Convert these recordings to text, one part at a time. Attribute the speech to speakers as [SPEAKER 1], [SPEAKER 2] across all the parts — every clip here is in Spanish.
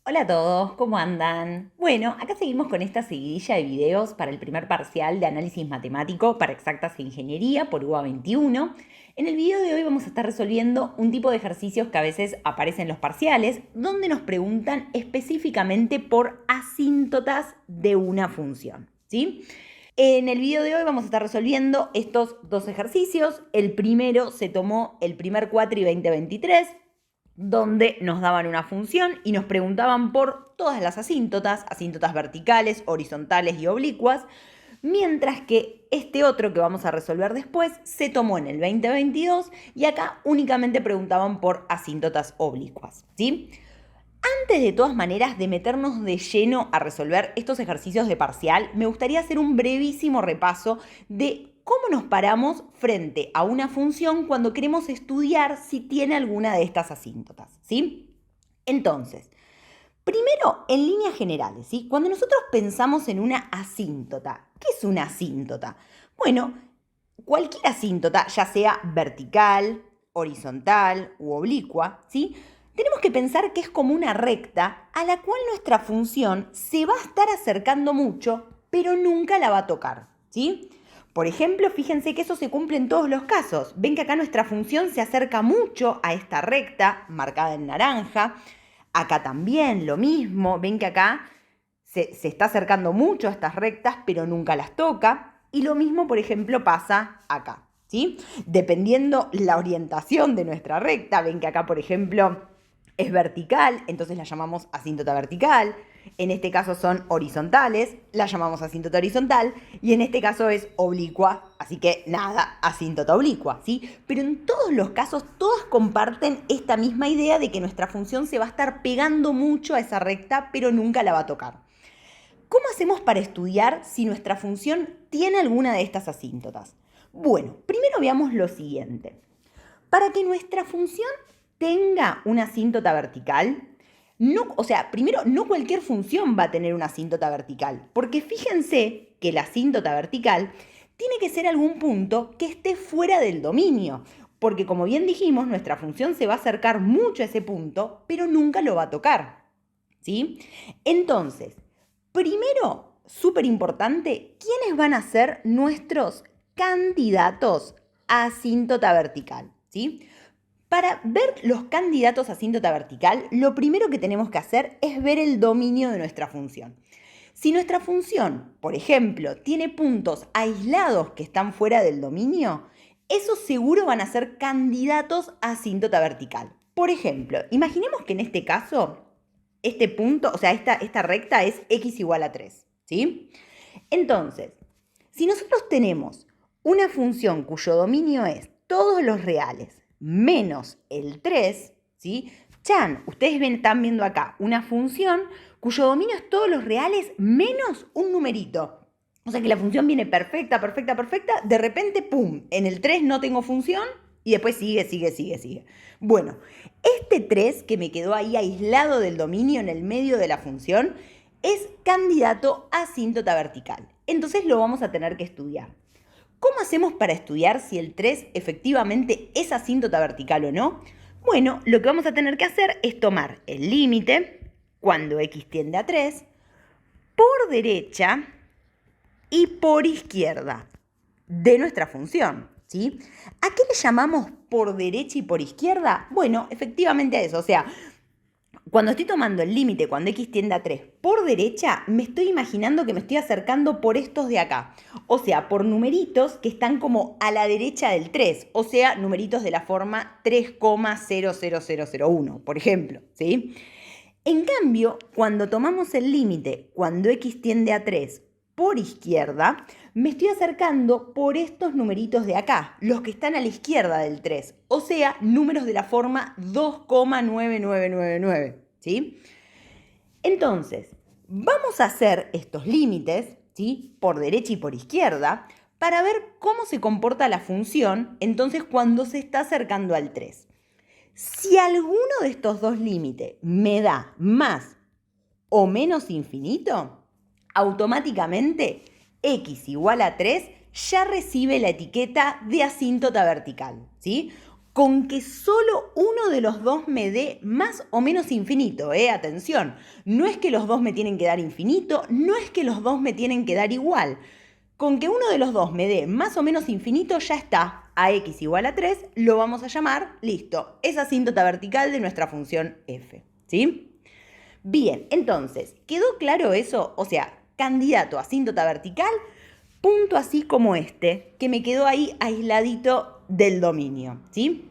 [SPEAKER 1] Hola a todos, ¿cómo andan? Bueno, acá seguimos con esta seguidilla de videos para el primer parcial de análisis matemático para exactas e ingeniería por UBA 21. En el video de hoy vamos a estar resolviendo un tipo de ejercicios que a veces aparecen en los parciales, donde nos preguntan específicamente por asíntotas de una función, ¿sí? En el video de hoy vamos a estar resolviendo estos dos ejercicios. El primero se tomó el primer cuatri 2023, donde nos daban una función y nos preguntaban por todas las asíntotas, asíntotas verticales, horizontales y oblicuas, mientras que este otro que vamos a resolver después se tomó en el 2022 y acá únicamente preguntaban por asíntotas oblicuas, ¿sí? Antes de todas maneras de meternos de lleno a resolver estos ejercicios de parcial, me gustaría hacer un brevísimo repaso de cómo nos paramos frente a una función cuando queremos estudiar si tiene alguna de estas asíntotas, ¿sí? Entonces, primero, en líneas generales, ¿sí? Cuando nosotros pensamos en una asíntota, ¿qué es una asíntota? Bueno, cualquier asíntota, ya sea vertical, horizontal u oblicua, ¿sí? Tenemos que pensar que es como una recta a la cual nuestra función se va a estar acercando mucho, pero nunca la va a tocar, ¿sí? Por ejemplo, fíjense que eso se cumple en todos los casos. Ven que acá nuestra función se acerca mucho a esta recta, marcada en naranja. Acá también lo mismo. Ven que acá se está acercando mucho a estas rectas, pero nunca las toca. Y lo mismo, por ejemplo, pasa acá, ¿sí? Dependiendo la orientación de nuestra recta, ven que acá, por ejemplo, es vertical, entonces la llamamos asíntota vertical. En este caso son horizontales, la llamamos asíntota horizontal. Y en este caso es oblicua, así que nada, asíntota oblicua, ¿sí? Pero en todos los casos, todas comparten esta misma idea de que nuestra función se va a estar pegando mucho a esa recta, pero nunca la va a tocar. ¿Cómo hacemos para estudiar si nuestra función tiene alguna de estas asíntotas? Bueno, primero veamos lo siguiente. Para que nuestra función tenga una asíntota vertical, primero, no cualquier función va a tener una asíntota vertical, porque fíjense que la asíntota vertical tiene que ser algún punto que esté fuera del dominio, porque como bien dijimos, nuestra función se va a acercar mucho a ese punto, pero nunca lo va a tocar, ¿sí? Entonces, primero, súper importante, ¿quiénes van a ser nuestros candidatos a asíntota vertical? ¿Sí? Para ver los candidatos a asíntota vertical, lo primero que tenemos que hacer es ver el dominio de nuestra función. Si nuestra función, por ejemplo, tiene puntos aislados que están fuera del dominio, esos seguro van a ser candidatos a asíntota vertical. Por ejemplo, imaginemos que en este caso este punto, o sea, esta recta es x igual a 3, ¿sí? Entonces, si nosotros tenemos una función cuyo dominio es todos los reales menos el 3, ¿sí? Ustedes están viendo acá una función cuyo dominio es todos los reales menos un numerito. O sea que la función viene perfecta, perfecta, perfecta. De repente, ¡pum! En el 3 no tengo función y después sigue. Bueno, este 3 que me quedó ahí aislado del dominio en el medio de la función es candidato a asíntota vertical. Entonces lo vamos a tener que estudiar. ¿Cómo hacemos para estudiar si el 3 efectivamente es asíntota vertical o no? Bueno, lo que vamos a tener que hacer es tomar el límite, cuando x tiende a 3, por derecha y por izquierda de nuestra función, ¿sí? ¿A qué le llamamos por derecha y por izquierda? Bueno, efectivamente a eso, o sea, cuando estoy tomando el límite, cuando x tiende a 3 por derecha, me estoy imaginando que me estoy acercando por estos de acá. O sea, por numeritos que están como a la derecha del 3. O sea, numeritos de la forma 3,00001, por ejemplo, ¿sí? En cambio, cuando tomamos el límite, cuando x tiende a 3 por izquierda, me estoy acercando por estos numeritos de acá, los que están a la izquierda del 3, o sea, números de la forma 2,9999, ¿sí? Entonces, vamos a hacer estos límites, ¿sí? Por derecha y por izquierda, para ver cómo se comporta la función, entonces, cuando se está acercando al 3. Si alguno de estos dos límites me da más o menos infinito, automáticamente x igual a 3 ya recibe la etiqueta de asíntota vertical, ¿sí? con que solo uno de los dos me dé más o menos infinito, atención, no es que los dos me tienen que dar infinito, no es que los dos me tienen que dar igual. Con que uno de los dos me dé más o menos infinito ya está, a x igual a 3, lo vamos a llamar, listo, es asíntota vertical de nuestra función f, ¿sí? Bien, entonces, ¿quedó claro eso? O sea, candidato a asíntota vertical, punto así como este, que me quedó ahí aisladito del dominio, ¿sí?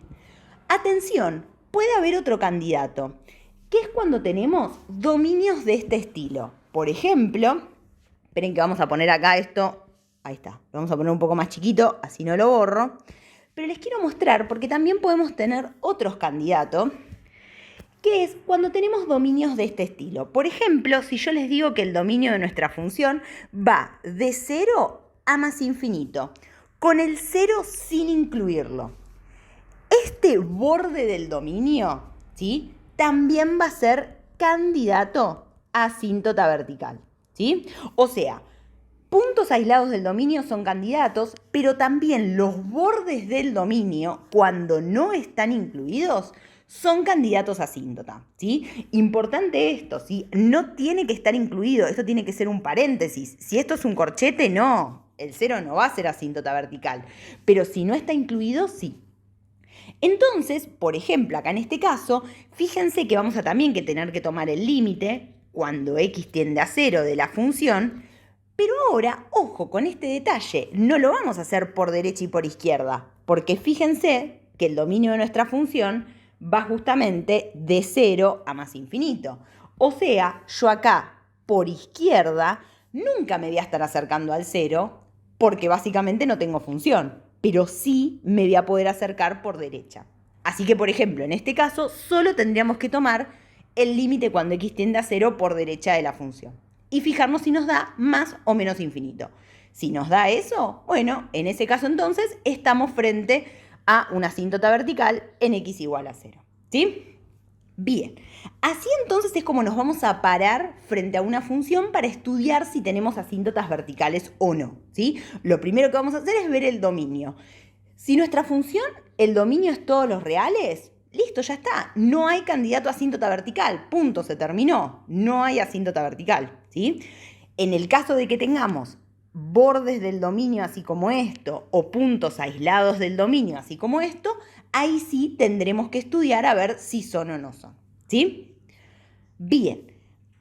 [SPEAKER 1] Atención, puede haber otro candidato, que es cuando tenemos dominios de este estilo. Por ejemplo, esperen que vamos a poner acá esto. Ahí está, lo vamos a poner un poco más chiquito, así no lo borro. Pero les quiero mostrar, porque también podemos tener otros candidatos, que es cuando tenemos dominios de este estilo. Por ejemplo, si yo les digo que el dominio de nuestra función va de 0 a más infinito, con el 0 sin incluirlo. Este borde del dominio, ¿sí?, también va a ser candidato a asíntota vertical, ¿sí? O sea, puntos aislados del dominio son candidatos, pero también los bordes del dominio, cuando no están incluidos, son candidatos a asíntota, ¿sí? Importante esto, ¿sí? No tiene que estar incluido, esto tiene que ser un paréntesis. Si esto es un corchete, no, el 0 no va a ser asíntota vertical, pero si no está incluido, sí. Entonces, por ejemplo, acá en este caso, fíjense que vamos a también tener que tomar el límite cuando x tiende a 0 de la función. Pero ahora, ojo con este detalle, no lo vamos a hacer por derecha y por izquierda, porque fíjense que el dominio de nuestra función va justamente de 0 a más infinito. O sea, yo acá, por izquierda, nunca me voy a estar acercando al 0, porque básicamente no tengo función, pero sí me voy a poder acercar por derecha. Así que, por ejemplo, en este caso, solo tendríamos que tomar el límite cuando x tiende a 0 por derecha de la función. Y fijarnos si nos da más o menos infinito. Si nos da eso, bueno, en ese caso entonces estamos frente a una asíntota vertical en x igual a 0. ¿Sí? Bien, así entonces es como nos vamos a parar frente a una función para estudiar si tenemos asíntotas verticales o no, ¿sí? Lo primero que vamos a hacer es ver el dominio. Si nuestra función, el dominio es todos los reales, listo, ya está. No hay candidato a asíntota vertical. Punto, se terminó. No hay asíntota vertical, ¿sí? En el caso de que tengamos bordes del dominio así como esto o puntos aislados del dominio así como esto, ahí sí tendremos que estudiar a ver si son o no son, ¿sí? Bien,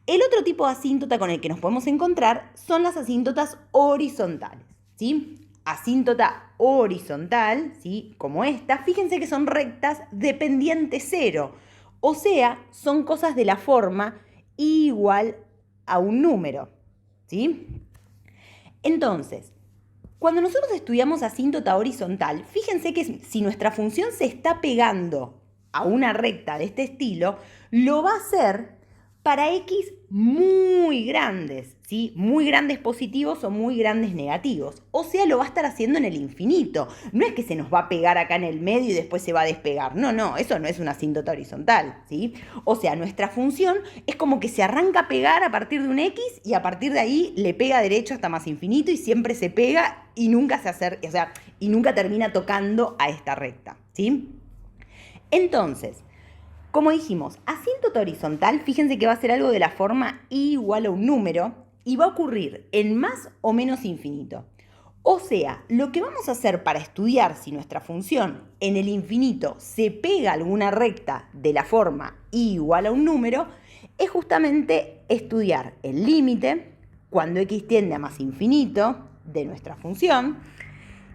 [SPEAKER 1] el otro tipo de asíntota con el que nos podemos encontrar son las asíntotas horizontales, ¿sí? Asíntota horizontal, ¿sí?, como esta, fíjense que son rectas de pendiente 0, o sea, son cosas de la forma igual a un número, ¿sí? Entonces, cuando nosotros estudiamos asíntota horizontal, fíjense que si nuestra función se está pegando a una recta de este estilo, lo va a hacer para x muy grandes, ¿sí? Muy grandes positivos o muy grandes negativos. O sea, lo va a estar haciendo en el infinito. No es que se nos va a pegar acá en el medio y después se va a despegar. No, eso no es una asíntota horizontal, ¿sí? O sea, nuestra función es como que se arranca a pegar a partir de un x y a partir de ahí le pega derecho hasta más infinito y siempre se pega y nunca se acerca, o sea, y nunca termina tocando a esta recta, ¿sí? Entonces, como dijimos, asíntota horizontal, fíjense que va a ser algo de la forma i igual a un número y va a ocurrir en más o menos infinito. O sea, lo que vamos a hacer para estudiar si nuestra función en el infinito se pega a alguna recta de la forma i igual a un número es justamente estudiar el límite cuando x tiende a más infinito de nuestra función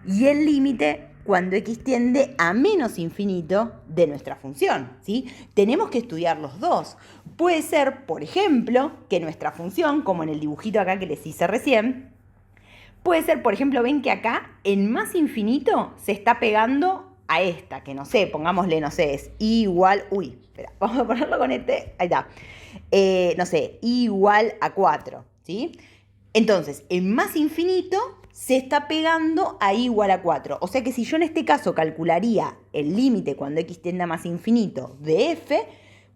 [SPEAKER 1] y el límite cuando x tiende a menos infinito de nuestra función, ¿sí? Tenemos que estudiar los dos. Puede ser, por ejemplo, que nuestra función, como en el dibujito acá que les hice recién, puede ser, por ejemplo, ven que acá en más infinito se está pegando a esta, que no sé, pongámosle, no sé, es i igual, espera, vamos a ponerlo con este, ahí está, no sé, i igual a 4, ¿sí? Entonces, en más infinito se está pegando a i igual a 4. O sea que si yo en este caso calcularía el límite cuando x tiende a más infinito de f,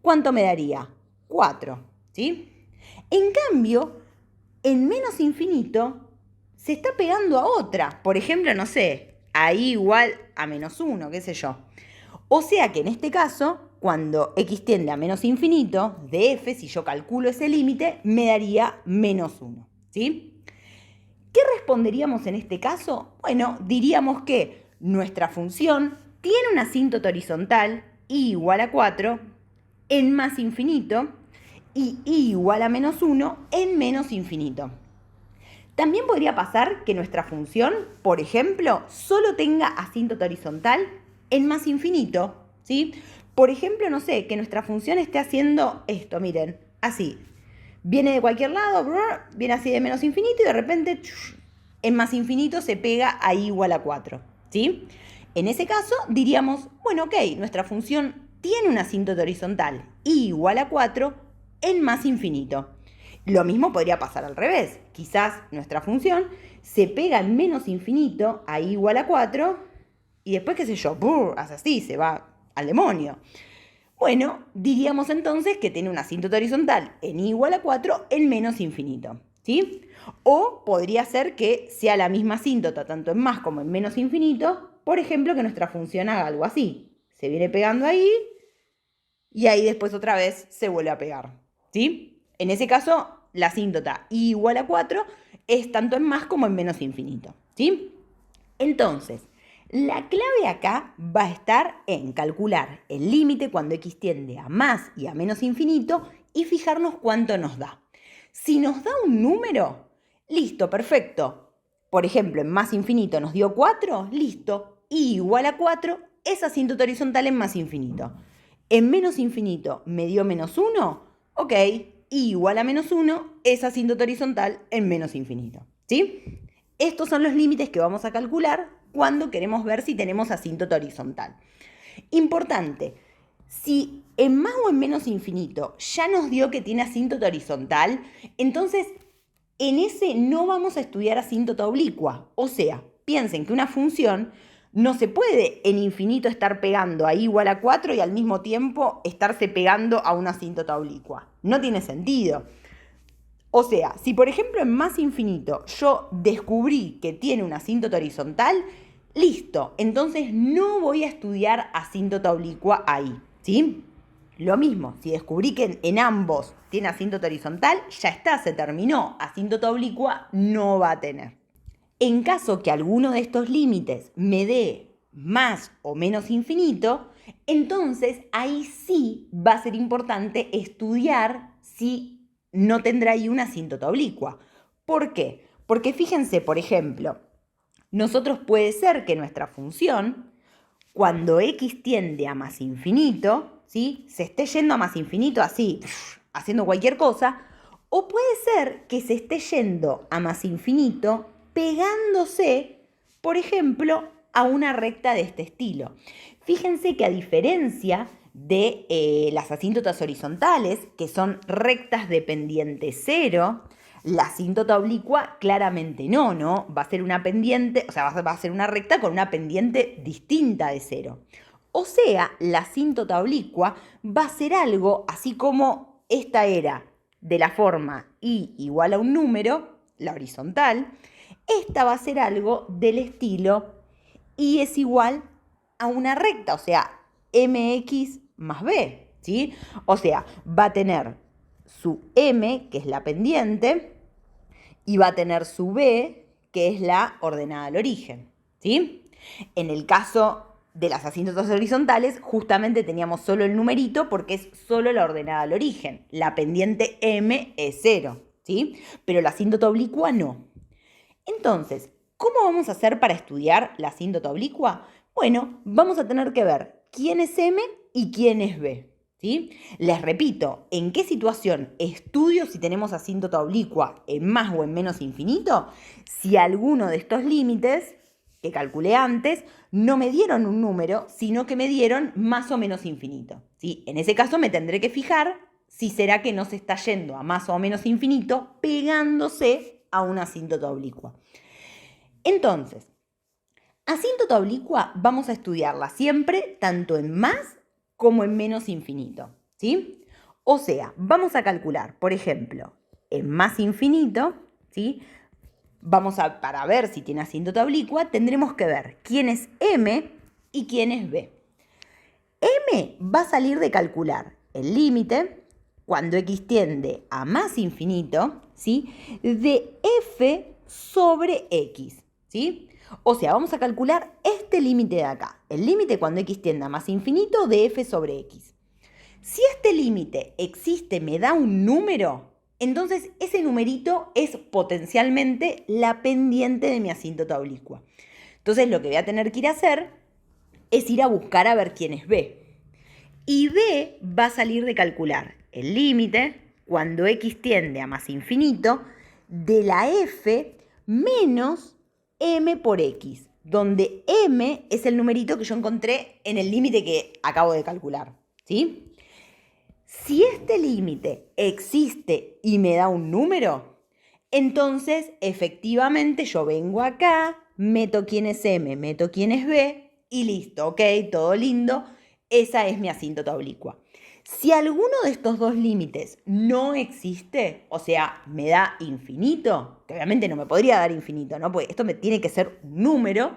[SPEAKER 1] ¿cuánto me daría? 4, ¿sí? En cambio, en menos infinito se está pegando a otra. Por ejemplo, no sé, a i igual a menos 1, qué sé yo. O sea que en este caso, cuando x tiende a menos infinito, de f, si yo calculo ese límite, me daría menos 1, ¿sí? ¿Qué responderíamos en este caso? Bueno, diríamos que nuestra función tiene una asíntota horizontal y igual a 4 en más infinito y igual a menos 1 en menos infinito. También podría pasar que nuestra función, por ejemplo, solo tenga asíntota horizontal en más infinito, ¿sí? Por ejemplo, no sé, que nuestra función esté haciendo esto, miren, así. Viene de cualquier lado, viene así de menos infinito y de repente en más infinito se pega a i igual a 4, ¿sí? En ese caso diríamos, bueno, ok, nuestra función tiene una asíntota horizontal i igual a 4 en más infinito. Lo mismo podría pasar al revés. Quizás nuestra función se pega en menos infinito a i igual a 4 y después, qué sé yo, hace así, se va al demonio. Bueno, diríamos entonces que tiene una asíntota horizontal en i igual a 4 en menos infinito, ¿sí? O podría ser que sea la misma asíntota tanto en más como en menos infinito, por ejemplo, que nuestra función haga algo así. Se viene pegando ahí y ahí después otra vez se vuelve a pegar, ¿sí? En ese caso, la asíntota i igual a 4 es tanto en más como en menos infinito, ¿sí? Entonces, la clave acá va a estar en calcular el límite cuando x tiende a más y a menos infinito y fijarnos cuánto nos da. Si nos da un número, listo, perfecto. Por ejemplo, en más infinito nos dio 4, listo. I igual a 4 es asíntota horizontal en más infinito. En menos infinito me dio menos 1, ok. I igual a menos 1 es asíntota horizontal en menos infinito, ¿sí? Estos son los límites que vamos a calcular cuando queremos ver si tenemos asíntota horizontal. Importante, si en más o en menos infinito ya nos dio que tiene asíntota horizontal, entonces en ese no vamos a estudiar asíntota oblicua. O sea, piensen que una función no se puede en infinito estar pegando a i igual a 4 y al mismo tiempo estarse pegando a una asíntota oblicua. No tiene sentido. O sea, si por ejemplo en más infinito yo descubrí que tiene una asíntota horizontal, listo, entonces no voy a estudiar asíntota oblicua ahí, ¿sí? Lo mismo, si descubrí que en ambos tiene asíntota horizontal, ya está, se terminó. Asíntota oblicua no va a tener. En caso que alguno de estos límites me dé más o menos infinito, entonces ahí sí va a ser importante estudiar si no tendrá ahí una asíntota oblicua. ¿Por qué? Porque fíjense, por ejemplo, nosotros puede ser que nuestra función, cuando x tiende a más infinito, ¿sí?, se esté yendo a más infinito así, haciendo cualquier cosa, o puede ser que se esté yendo a más infinito pegándose, por ejemplo, a una recta de este estilo. Fíjense que a diferencia de las asíntotas horizontales, que son rectas de pendiente cero, la asíntota oblicua claramente no, va a ser una pendiente, o sea, va a ser una recta con una pendiente distinta de cero. O sea, la asíntota oblicua va a ser algo así como esta era de la forma i igual a un número, la horizontal, esta va a ser algo del estilo y es igual a una recta, o sea, mx más b, ¿sí? O sea, va a tener su m, que es la pendiente, y va a tener su b, que es la ordenada al origen, ¿sí? En el caso de las asíntotas horizontales, justamente teníamos solo el numerito porque es solo la ordenada al origen. La pendiente m es 0, ¿sí? Pero la asíntota oblicua no. Entonces, ¿cómo vamos a hacer para estudiar la asíntota oblicua? Bueno, vamos a tener que ver quién es M y quién es B, ¿sí? Les repito, ¿en qué situación estudio si tenemos asíntota oblicua en más o en menos infinito? Si alguno de estos límites que calculé antes no me dieron un número, sino que me dieron más o menos infinito, ¿sí? En ese caso me tendré que fijar si será que no se está yendo a más o menos infinito pegándose a una asíntota oblicua. Entonces, asíntota oblicua vamos a estudiarla siempre tanto en más como en menos infinito, ¿sí? O sea, vamos a calcular, por ejemplo, en más infinito, ¿sí? Para ver si tiene asíntota oblicua, tendremos que ver quién es M y quién es B. m va a salir de calcular el límite cuando x tiende a más infinito, ¿sí? De f sobre x, ¿sí? O sea, vamos a calcular este límite de acá, el límite cuando x tiende a más infinito de f sobre x. Si este límite existe, me da un número, entonces ese numerito es potencialmente la pendiente de mi asíntota oblicua. Entonces lo que voy a tener que ir a hacer es ir a buscar a ver quién es b. Y b va a salir de calcular el límite cuando x tiende a más infinito de la f menos m por x, donde m es el numerito que yo encontré en el límite que acabo de calcular, ¿sí? Si este límite existe y me da un número, entonces efectivamente yo vengo acá, meto quién es m, meto quién es b y listo, ok, todo lindo. Esa es mi asíntota oblicua. Si alguno de estos dos límites no existe, o sea, me da infinito, que obviamente no me podría dar infinito, ¿no? Pues esto me tiene que ser un número,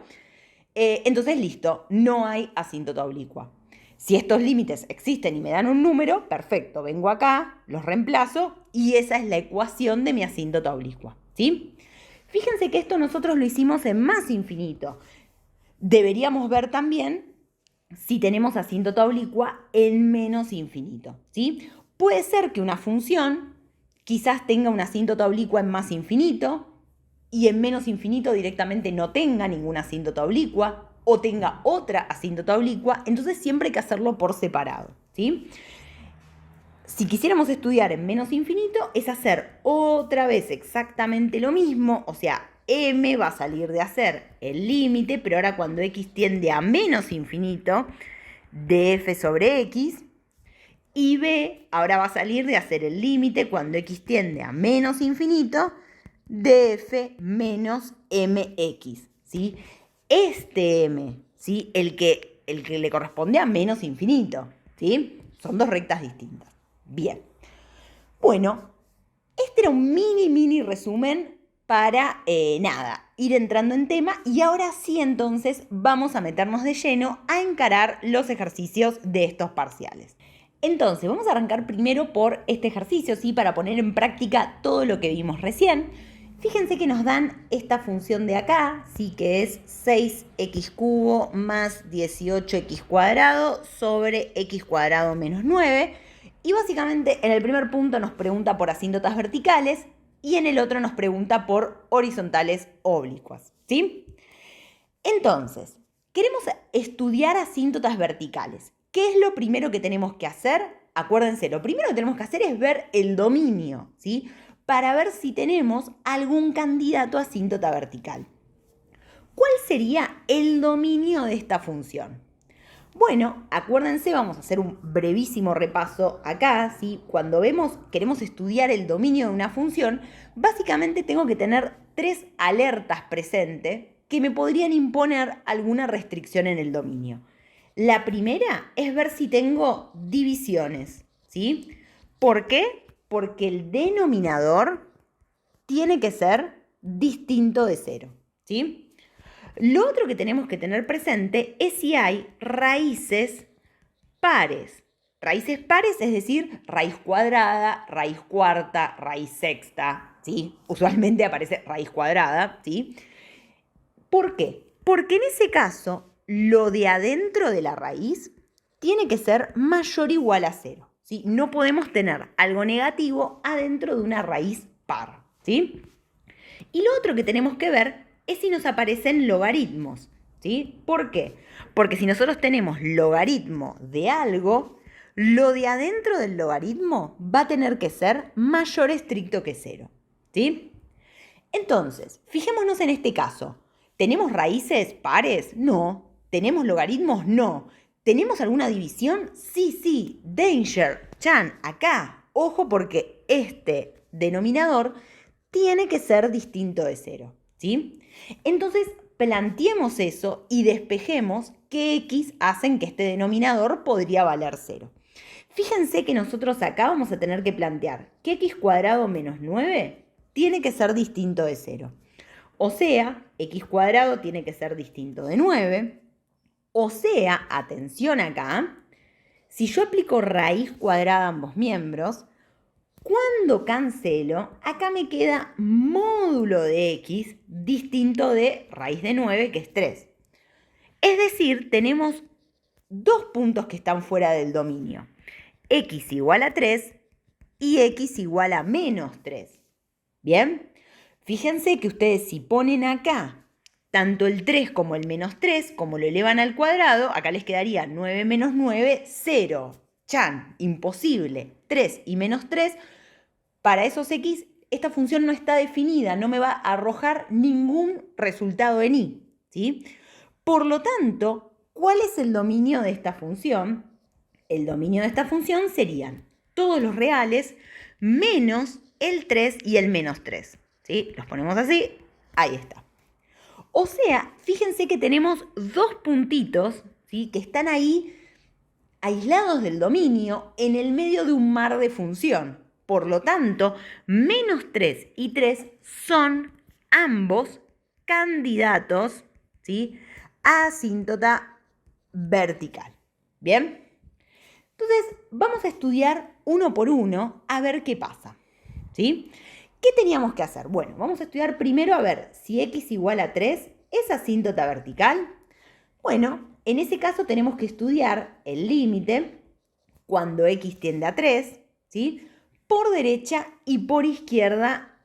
[SPEAKER 1] entonces listo, no hay asíntota oblicua. Si estos límites existen y me dan un número, perfecto, vengo acá, los reemplazo y esa es la ecuación de mi asíntota oblicua, ¿sí? Fíjense que esto nosotros lo hicimos en más infinito. Deberíamos ver también si tenemos asíntota oblicua en menos infinito, ¿sí? Puede ser que una función quizás tenga una asíntota oblicua en más infinito y en menos infinito directamente no tenga ninguna asíntota oblicua o tenga otra asíntota oblicua, entonces siempre hay que hacerlo por separado, ¿sí? Si quisiéramos estudiar en menos infinito, es hacer otra vez exactamente lo mismo, o sea, m va a salir de hacer el límite, pero ahora cuando x tiende a menos infinito, de f sobre x, y b ahora va a salir de hacer el límite cuando x tiende a menos infinito, de f menos mx, ¿sí? Este m, ¿sí? El que le corresponde a menos infinito, ¿sí? Son dos rectas distintas. Bien. Bueno, este era un mini resumen para, ir entrando en tema y ahora sí entonces vamos a meternos de lleno a encarar los ejercicios de estos parciales. Entonces, vamos a arrancar primero por este ejercicio, ¿sí? Para poner en práctica todo lo que vimos recién. Fíjense que nos dan esta función de acá, ¿sí? Que es 6x cubo más 18x cuadrado sobre x cuadrado menos 9. Y básicamente en el primer punto nos pregunta por asíntotas verticales y en el otro nos pregunta por horizontales oblicuas, ¿sí? Entonces, queremos estudiar asíntotas verticales. ¿Qué es lo primero que tenemos que hacer? Acuérdense, lo primero que tenemos que hacer es ver el dominio, ¿sí? Para ver si tenemos algún candidato a asíntota vertical. ¿Cuál sería el dominio de esta función? Bueno, acuérdense, vamos a hacer un brevísimo repaso acá, ¿sí? Cuando queremos estudiar el dominio de una función, básicamente tengo que tener 3 alertas presentes que me podrían imponer alguna restricción en el dominio. La primera es ver si tengo divisiones, ¿sí? ¿Por qué? Porque el denominador tiene que ser distinto de 0, ¿sí? Lo otro que tenemos que tener presente es si hay raíces pares. Raíces pares, es decir, raíz cuadrada, raíz cuarta, raíz sexta, ¿sí? Usualmente aparece raíz cuadrada, ¿sí? ¿Por qué? Porque en ese caso, lo de adentro de la raíz tiene que ser mayor o igual a 0, ¿sí? No podemos tener algo negativo adentro de una raíz par, ¿sí? Y lo otro que tenemos que ver es si nos aparecen logaritmos, ¿sí? ¿Por qué? Porque si nosotros tenemos logaritmo de algo, lo de adentro del logaritmo va a tener que ser mayor estricto que 0, ¿sí? Entonces, fijémonos en este caso. ¿Tenemos raíces pares? No. ¿Tenemos logaritmos? No. ¿Tenemos alguna división? Sí. Danger, Chan, acá. Ojo porque este denominador tiene que ser distinto de 0, ¿sí? Entonces, planteemos eso y despejemos qué x hacen que este denominador podría valer 0. Fíjense que nosotros acá vamos a tener que plantear que x cuadrado menos 9 tiene que ser distinto de 0. O sea, x cuadrado tiene que ser distinto de 9. O sea, atención acá, si yo aplico raíz cuadrada a ambos miembros, cuando cancelo, acá me queda módulo de x distinto de raíz de 9, que es 3. Es decir, tenemos dos puntos que están fuera del dominio. X igual a 3 y x igual a menos 3. ¿Bien? Fíjense que ustedes si ponen acá tanto el 3 como el menos 3, como lo elevan al cuadrado, acá les quedaría 9 menos 9, 0. Chan, imposible. 3 y menos 3, para esos x, esta función no está definida, no me va a arrojar ningún resultado en y, ¿sí? Por lo tanto, ¿cuál es el dominio de esta función? El dominio de esta función serían todos los reales menos el 3 y el menos 3. ¿Sí? Los ponemos así, ahí está. O sea, fíjense que tenemos dos puntitos, ¿sí?, que están ahí aislados del dominio en el medio de un mar de función. Por lo tanto, menos 3 y 3 son ambos candidatos, ¿sí?, a asíntota vertical. ¿Bien? Entonces, vamos a estudiar uno por uno a ver qué pasa, ¿sí? ¿Qué teníamos que hacer? Bueno, vamos a estudiar primero a ver si x igual a 3 es asíntota vertical. Bueno, en ese caso tenemos que estudiar el límite cuando x tiende a 3, ¿sí?, por derecha y por izquierda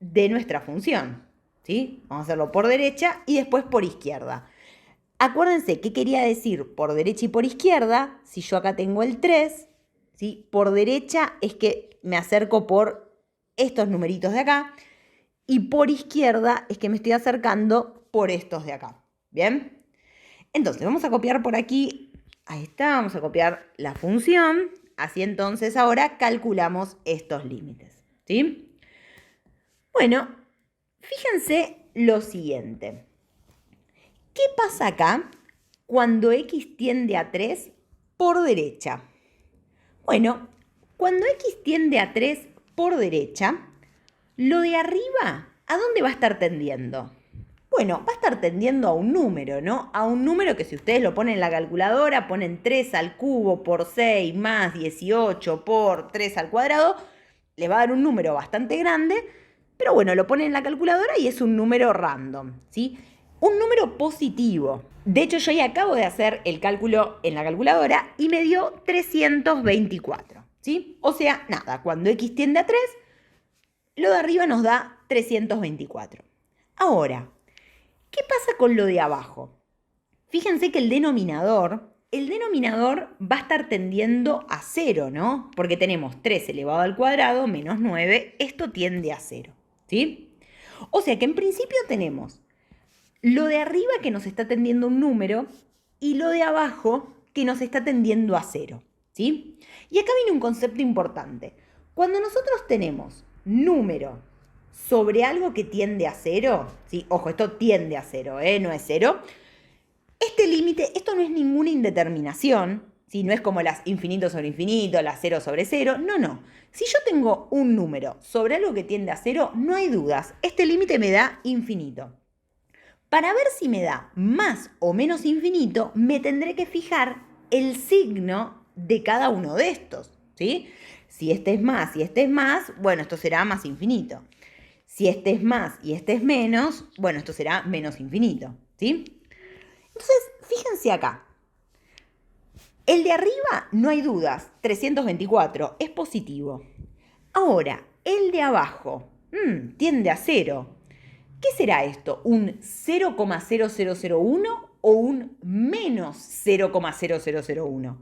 [SPEAKER 1] de nuestra función, ¿sí? Vamos a hacerlo por derecha y después por izquierda. Acuérdense, ¿qué quería decir por derecha y por izquierda? Si yo acá tengo el 3, ¿sí?, por derecha es que me acerco por estos numeritos de acá, y por izquierda es que me estoy acercando por estos de acá. ¿Bien? Entonces, vamos a copiar por aquí. Ahí está, vamos a copiar la función. Así entonces ahora calculamos estos límites, ¿sí? Bueno, fíjense lo siguiente. ¿Qué pasa acá cuando x tiende a 3 por derecha? Bueno, cuando x tiende a 3 por derecha, lo de arriba, ¿a dónde va a estar tendiendo? Bueno, va a estar tendiendo a un número, ¿no? A un número que si ustedes lo ponen en la calculadora, ponen 3 al cubo por 6 más 18 por 3 al cuadrado, le va a dar un número bastante grande, pero bueno, lo ponen en la calculadora y es un número random, ¿sí? Un número positivo. De hecho, yo ya acabo de hacer el cálculo en la calculadora y me dio 324, ¿sí? O sea, nada, cuando x tiende a 3, lo de arriba nos da 324. Ahora, ¿qué pasa con lo de abajo? Fíjense que el denominador va a estar tendiendo a 0, ¿no? Porque tenemos 3 elevado al cuadrado menos 9, esto tiende a 0, ¿sí? O sea que en principio tenemos lo de arriba que nos está tendiendo un número y lo de abajo que nos está tendiendo a 0, ¿sí? Y acá viene un concepto importante. Cuando nosotros tenemos número sobre algo que tiende a 0, ¿sí? Ojo, esto tiende a 0, no es 0. Este límite, esto no es ninguna indeterminación, ¿sí? No es como las infinito sobre infinito, las 0 sobre 0, no. Si yo tengo un número sobre algo que tiende a 0, no hay dudas, este límite me da infinito. Para ver si me da más o menos infinito, me tendré que fijar el signo de cada uno de estos, ¿sí? Si este es más y este es más, bueno, esto será más infinito. Si este es más y este es menos, bueno, esto será menos infinito, ¿sí? Entonces, fíjense acá. El de arriba, no hay dudas, 324, es positivo. Ahora, el de abajo, tiende a 0. ¿Qué será esto? ¿Un 0,0001 o un menos 0,0001?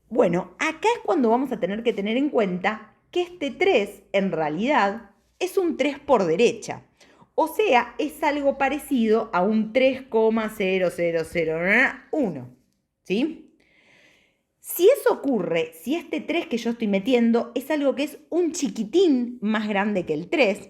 [SPEAKER 1] Bueno, acá es cuando vamos a tener que tener en cuenta que este 3 en realidad es un 3 por derecha. O sea, es algo parecido a un 3,0001, ¿sí? Si eso ocurre, si este 3 que yo estoy metiendo es algo que es un chiquitín más grande que el 3,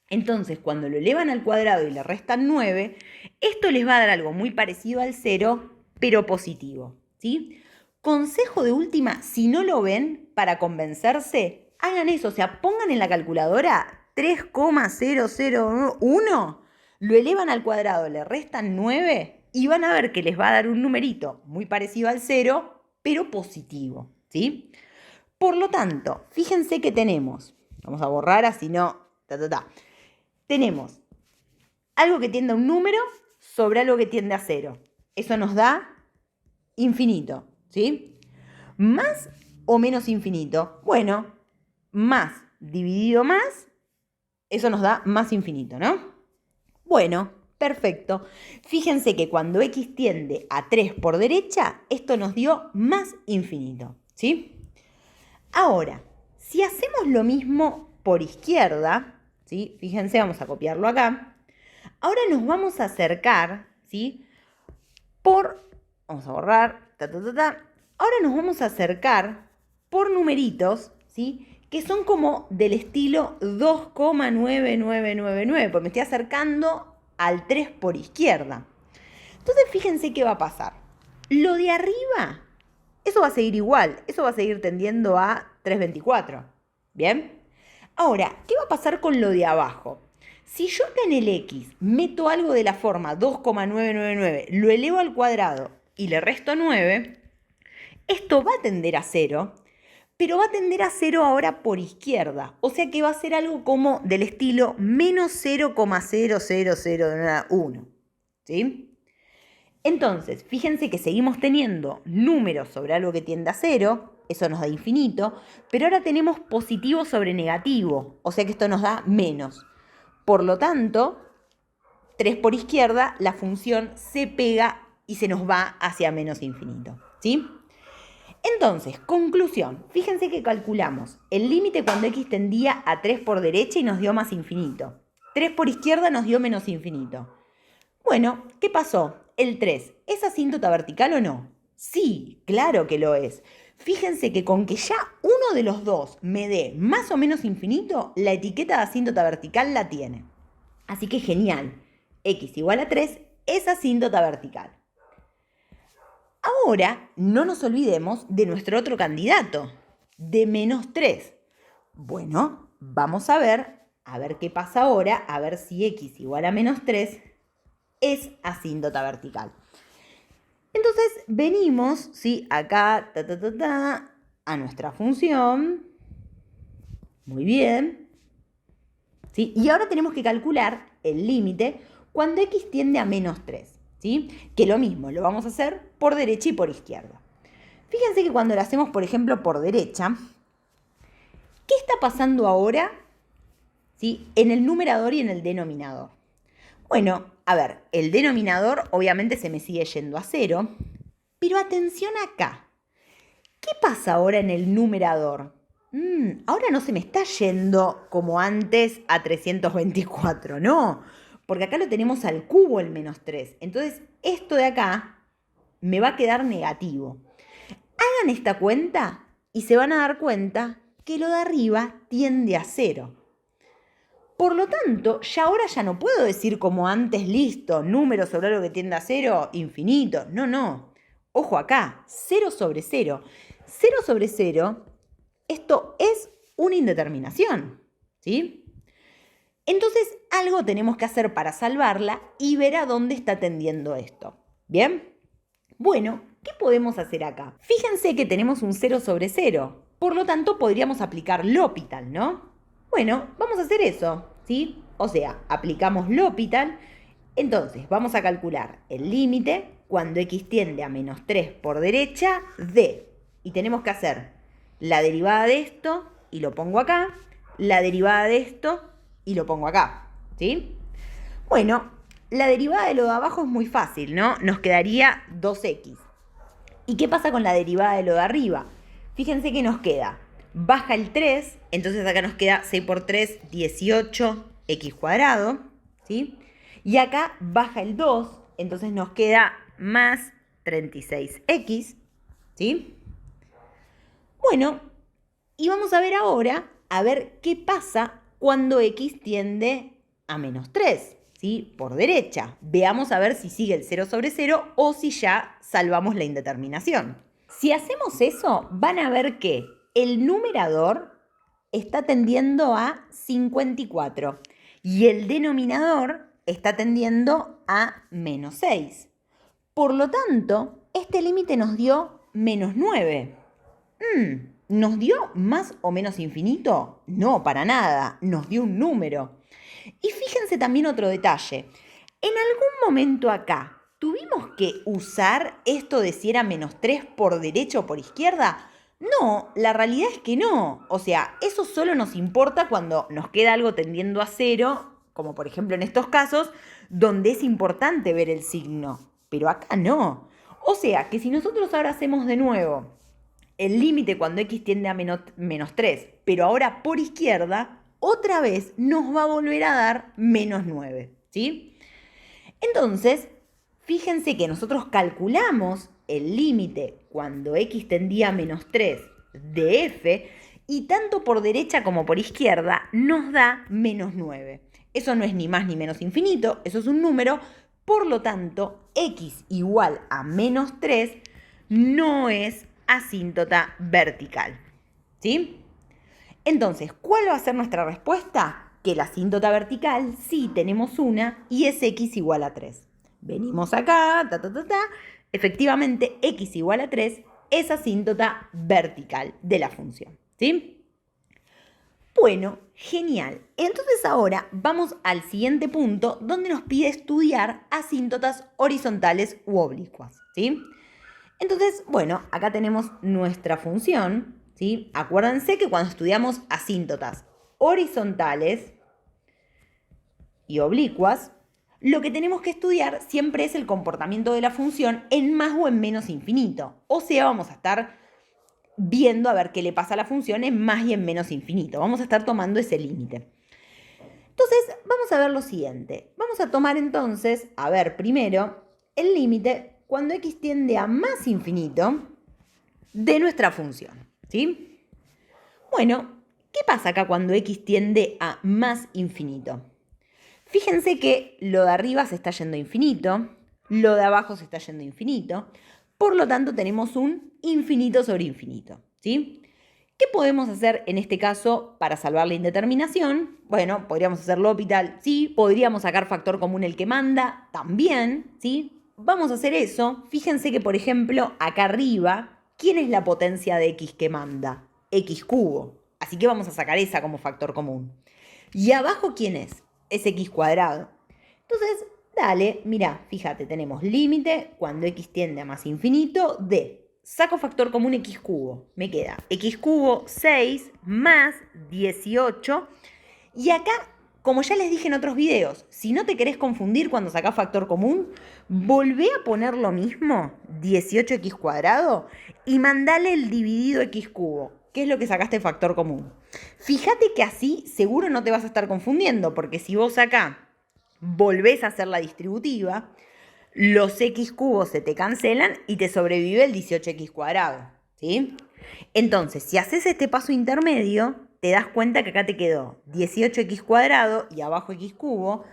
[SPEAKER 1] entonces cuando lo elevan al cuadrado y le restan 9, esto les va a dar algo muy parecido al 0, pero positivo, ¿sí? Consejo de última, si no lo ven, para convencerse, hagan eso, o sea, pongan en la calculadora 3,001, lo elevan al cuadrado, le restan 9 y van a ver que les va a dar un numerito muy parecido al 0, pero positivo, ¿sí? Por lo tanto, fíjense que tenemos, vamos a borrar así no, tenemos algo que tiende a un número sobre algo que tiende a 0. Eso nos da infinito, ¿sí? Más o menos infinito. Bueno, más dividido más, eso nos da más infinito, ¿no? Bueno, perfecto. Fíjense que cuando x tiende a 3 por derecha, esto nos dio más infinito, ¿sí? Ahora, si hacemos lo mismo por izquierda, ¿sí? Fíjense, vamos a copiarlo acá. Ahora nos vamos a acercar, ¿sí? Vamos a borrar, Ahora nos vamos a acercar por numeritos, ¿sí? Que son como del estilo 2,9999, porque me estoy acercando al 3 por izquierda. Entonces, fíjense qué va a pasar. Lo de arriba, eso va a seguir igual, eso va a seguir tendiendo a 3,24, ¿bien? Ahora, ¿qué va a pasar con lo de abajo? Si yo acá en el x meto algo de la forma 2,999, lo elevo al cuadrado y le resto 9, esto va a tender a 0, pero va a tender a 0 ahora por izquierda. O sea que va a ser algo como del estilo menos 0,00001, ¿sí? Entonces, fíjense que seguimos teniendo números sobre algo que tiende a 0, eso nos da infinito, pero ahora tenemos positivo sobre negativo, o sea que esto nos da menos. Por lo tanto, 3 por izquierda, la función se pega y se nos va hacia menos infinito, ¿sí? Entonces, conclusión, fíjense que calculamos el límite cuando x tendía a 3 por derecha y nos dio más infinito. 3 por izquierda nos dio menos infinito. Bueno, ¿qué pasó? El 3, ¿es asíntota vertical o no? Sí, claro que lo es. Fíjense que con que ya uno de los dos me dé más o menos infinito, la etiqueta de asíntota vertical la tiene. Así que genial. X igual a 3 es asíntota vertical. Ahora, no nos olvidemos de nuestro otro candidato, de menos 3. Bueno, vamos a ver qué pasa ahora, a ver si x igual a menos 3 es asíntota vertical. Entonces, venimos, ¿sí? Acá, a nuestra función. Muy bien. ¿Sí? Y ahora tenemos que calcular el límite cuando x tiende a menos 3. ¿Sí? Que lo mismo, lo vamos a hacer por derecha y por izquierda. Fíjense que cuando lo hacemos, por ejemplo, por derecha, ¿qué está pasando ahora? ¿Sí? En el numerador y en el denominador. Bueno, a ver, el denominador obviamente se me sigue yendo a 0, pero atención acá. ¿Qué pasa ahora en el numerador? Ahora no se me está yendo como antes a 324, no, porque acá lo tenemos al cubo el menos 3. Entonces, esto de acá me va a quedar negativo. Hagan esta cuenta y se van a dar cuenta que lo de arriba tiende a 0. Por lo tanto, ahora ya no puedo decir como antes, listo, número sobre algo que tiende a 0, infinito. No. Ojo acá, 0 sobre 0. 0 sobre 0, esto es una indeterminación, ¿sí? Entonces, algo tenemos que hacer para salvarla y ver a dónde está tendiendo esto. ¿Bien? Bueno, ¿qué podemos hacer acá? Fíjense que tenemos un 0 sobre 0. Por lo tanto, podríamos aplicar L'Hopital, ¿no? Bueno, vamos a hacer eso, ¿sí? O sea, aplicamos L'Hopital. Entonces, vamos a calcular el límite cuando x tiende a menos 3 por derecha de. Y tenemos que hacer la derivada de esto y lo pongo acá, la derivada de esto y lo pongo acá, ¿sí? Bueno, la derivada de lo de abajo es muy fácil, ¿no? Nos quedaría 2x. ¿Y qué pasa con la derivada de lo de arriba? Fíjense que nos queda, baja el 3, entonces acá nos queda 6 por 3, 18x cuadrado, ¿sí? Y acá baja el 2, entonces nos queda más 36x, ¿sí? Bueno, y vamos a ver ahora, qué pasa cuando x tiende a menos 3, ¿sí? Por derecha. Veamos a ver si sigue el 0 sobre 0 o si ya salvamos la indeterminación. Si hacemos eso, van a ver que el numerador está tendiendo a 54 y el denominador está tendiendo a menos 6. Por lo tanto, este límite nos dio menos 9. ¿Nos dio más o menos infinito? No, para nada, nos dio un número. Y fíjense también otro detalle. En algún momento acá, ¿tuvimos que usar esto de si era menos 3 por derecha o por izquierda? No, la realidad es que no. O sea, eso solo nos importa cuando nos queda algo tendiendo a 0, como por ejemplo en estos casos, donde es importante ver el signo. Pero acá no. O sea, que si nosotros ahora hacemos de nuevo el límite cuando x tiende a menos 3, pero ahora por izquierda, otra vez nos va a volver a dar menos 9, ¿sí? Entonces, fíjense que nosotros calculamos el límite cuando x tendía a menos 3 de f y tanto por derecha como por izquierda nos da menos 9. Eso no es ni más ni menos infinito, eso es un número, por lo tanto, x igual a menos 3 no es asíntota vertical, ¿sí? Entonces, ¿cuál va a ser nuestra respuesta? Que la asíntota vertical sí tenemos una y es x igual a 3. Venimos acá, efectivamente x igual a 3 es asíntota vertical de la función, ¿sí? Bueno, genial. Entonces ahora vamos al siguiente punto donde nos pide estudiar asíntotas horizontales u oblicuas, ¿sí? Entonces, bueno, acá tenemos nuestra función, ¿sí? Acuérdense que cuando estudiamos asíntotas horizontales y oblicuas, lo que tenemos que estudiar siempre es el comportamiento de la función en más o en menos infinito. O sea, vamos a estar viendo a ver qué le pasa a la función en más y en menos infinito. Vamos a estar tomando ese límite. Entonces, vamos a ver lo siguiente. Vamos a tomar entonces, a ver primero, el límite cuando x tiende a más infinito de nuestra función, ¿sí? Bueno, ¿qué pasa acá cuando x tiende a más infinito? Fíjense que lo de arriba se está yendo a infinito, lo de abajo se está yendo a infinito, por lo tanto tenemos un infinito sobre infinito, ¿sí? ¿Qué podemos hacer en este caso para salvar la indeterminación? Bueno, podríamos hacer L'Hopital, sí, podríamos sacar factor común el que manda, también, ¿sí? Vamos a hacer eso. Fíjense que, por ejemplo, acá arriba, ¿quién es la potencia de x que manda? X cubo. Así que vamos a sacar esa como factor común. ¿Y abajo quién es? Es x cuadrado. Entonces, dale, mira, fíjate, tenemos límite cuando x tiende a más infinito de, saco factor común x cubo, me queda x cubo 6 más 18. Y acá, como ya les dije en otros videos, si no te querés confundir cuando sacás factor común, volvé a poner lo mismo, 18x cuadrado, y mandale el dividido x cubo, que es lo que sacaste factor común. Fíjate que así seguro no te vas a estar confundiendo, porque si vos acá volvés a hacer la distributiva, los x cubos se te cancelan y te sobrevive el 18x cuadrado, ¿sí? Entonces, si haces este paso intermedio, te das cuenta que acá te quedó 18x cuadrado y abajo x cubo,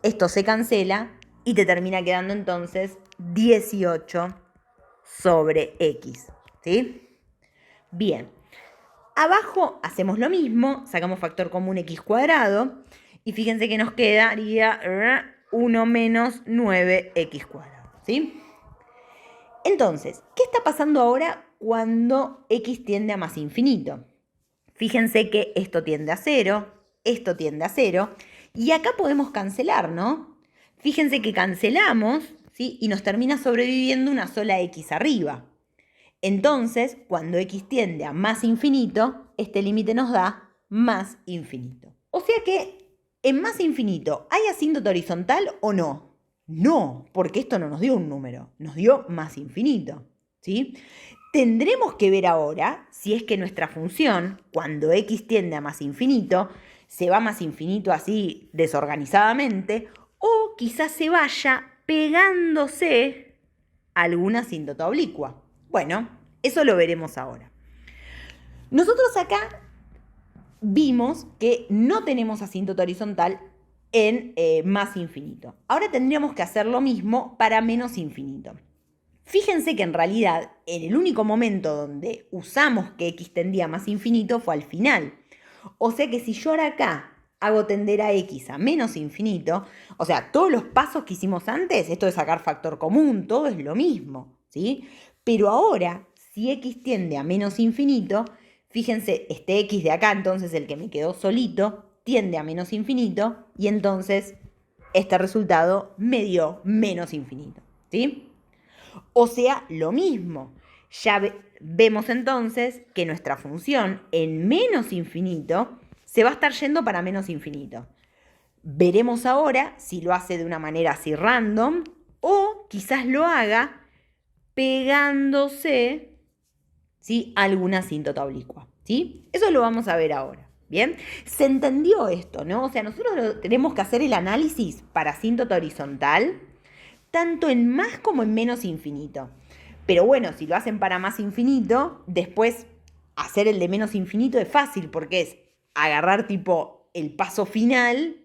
[SPEAKER 1] esto se cancela y te termina quedando entonces 18 sobre x, ¿sí? Bien, abajo hacemos lo mismo, sacamos factor común x cuadrado y fíjense que nos quedaría 1 menos 9x cuadrado, ¿sí? Entonces, ¿qué está pasando ahora cuando x tiende a más infinito? Fíjense que esto tiende a 0, esto tiende a 0, y acá podemos cancelar, ¿no? Fíjense que cancelamos, ¿sí? Y nos termina sobreviviendo una sola x arriba. Entonces, cuando x tiende a más infinito, este límite nos da más infinito. O sea que en más infinito, ¿hay asíntota horizontal o no? No, porque esto no nos dio un número, nos dio más infinito, ¿sí? Tendremos que ver ahora si es que nuestra función, cuando x tiende a más infinito, se va a más infinito así desorganizadamente, o quizás se vaya pegándose a alguna asíntota oblicua. Bueno, eso lo veremos ahora. Nosotros acá vimos que no tenemos asíntota horizontal en más infinito. Ahora tendríamos que hacer lo mismo para menos infinito. Fíjense que en realidad, en el único momento donde usamos que x tendía a más infinito fue al final. O sea que si yo ahora acá hago tender a x a menos infinito, o sea, todos los pasos que hicimos antes, esto de sacar factor común, todo es lo mismo, ¿sí? Pero ahora, si x tiende a menos infinito, fíjense, este x de acá, entonces el que me quedó solito, tiende a menos infinito y entonces este resultado me dio menos infinito, ¿sí? O sea, lo mismo. Ya vemos entonces que nuestra función en menos infinito se va a estar yendo para menos infinito. Veremos ahora si lo hace de una manera así random o quizás lo haga pegándose, ¿sí?, a alguna asíntota oblicua, ¿sí? Eso lo vamos a ver ahora, ¿bien? Se entendió esto, ¿no? O sea, nosotros tenemos que hacer el análisis para asíntota horizontal tanto en más como en menos infinito. Pero bueno, si lo hacen para más infinito, después hacer el de menos infinito es fácil porque es agarrar tipo el paso final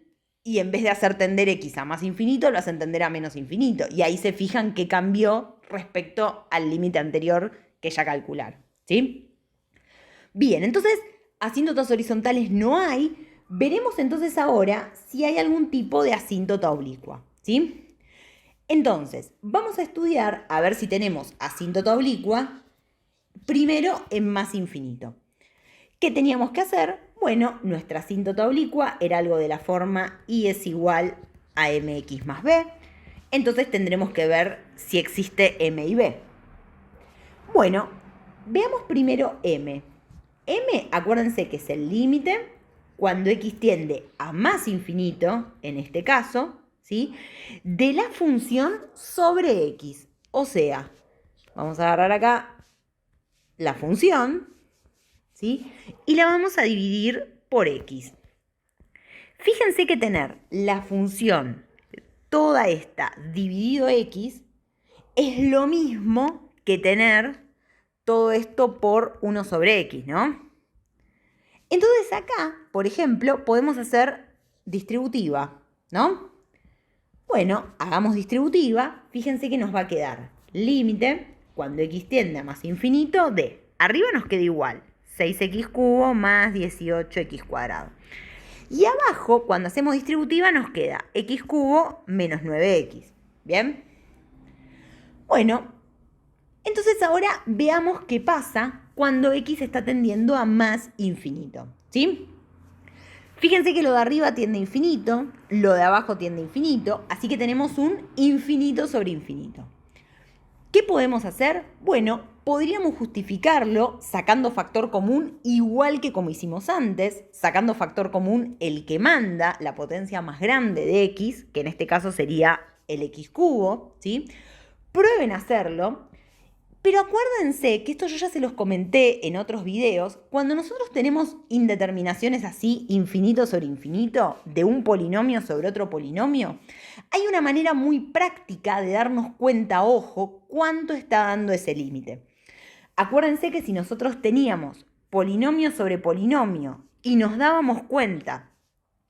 [SPEAKER 1] y en vez de hacer tender x a más infinito, lo hacen tender a menos infinito. Y ahí se fijan qué cambió respecto al límite anterior que ya calcularon, ¿sí? Bien, entonces asíntotas horizontales no hay. Veremos entonces ahora si hay algún tipo de asíntota oblicua, ¿sí? Entonces, vamos a estudiar a ver si tenemos asíntota oblicua primero en más infinito. ¿Qué teníamos que hacer? Bueno, nuestra asíntota oblicua era algo de la forma y es igual a mx más b. Entonces tendremos que ver si existe m y b. Bueno, veamos primero m. M, acuérdense que es el límite cuando x tiende a más infinito, en este caso, ¿sí?, de la función sobre x. O sea, vamos a agarrar acá la función, ¿sí?, y la vamos a dividir por x. Fíjense que tener la función, toda esta, dividido x, es lo mismo que tener todo esto por 1 sobre x, ¿no? Entonces acá, por ejemplo, podemos hacer distributiva, ¿no? Bueno, hagamos distributiva. Fíjense que nos va a quedar límite, cuando x tiende a más infinito, de arriba nos queda igual, 6x cubo más 18x cuadrado. Y abajo, cuando hacemos distributiva, nos queda x cubo menos 9x. ¿Bien? Bueno, entonces ahora veamos qué pasa cuando x está tendiendo a más infinito, ¿sí? Fíjense que lo de arriba tiende a infinito, lo de abajo tiende a infinito, así que tenemos un infinito sobre infinito. ¿Qué podemos hacer? Bueno, podríamos justificarlo sacando factor común igual que como hicimos antes, sacando factor común el que manda, la potencia más grande de x, que en este caso sería el x cubo, ¿sí? Prueben hacerlo. Pero acuérdense que esto yo ya se los comenté en otros videos, cuando nosotros tenemos indeterminaciones así, infinito sobre infinito, de un polinomio sobre otro polinomio, hay una manera muy práctica de darnos cuenta, ojo, cuánto está dando ese límite. Acuérdense que si nosotros teníamos polinomio sobre polinomio y nos dábamos cuenta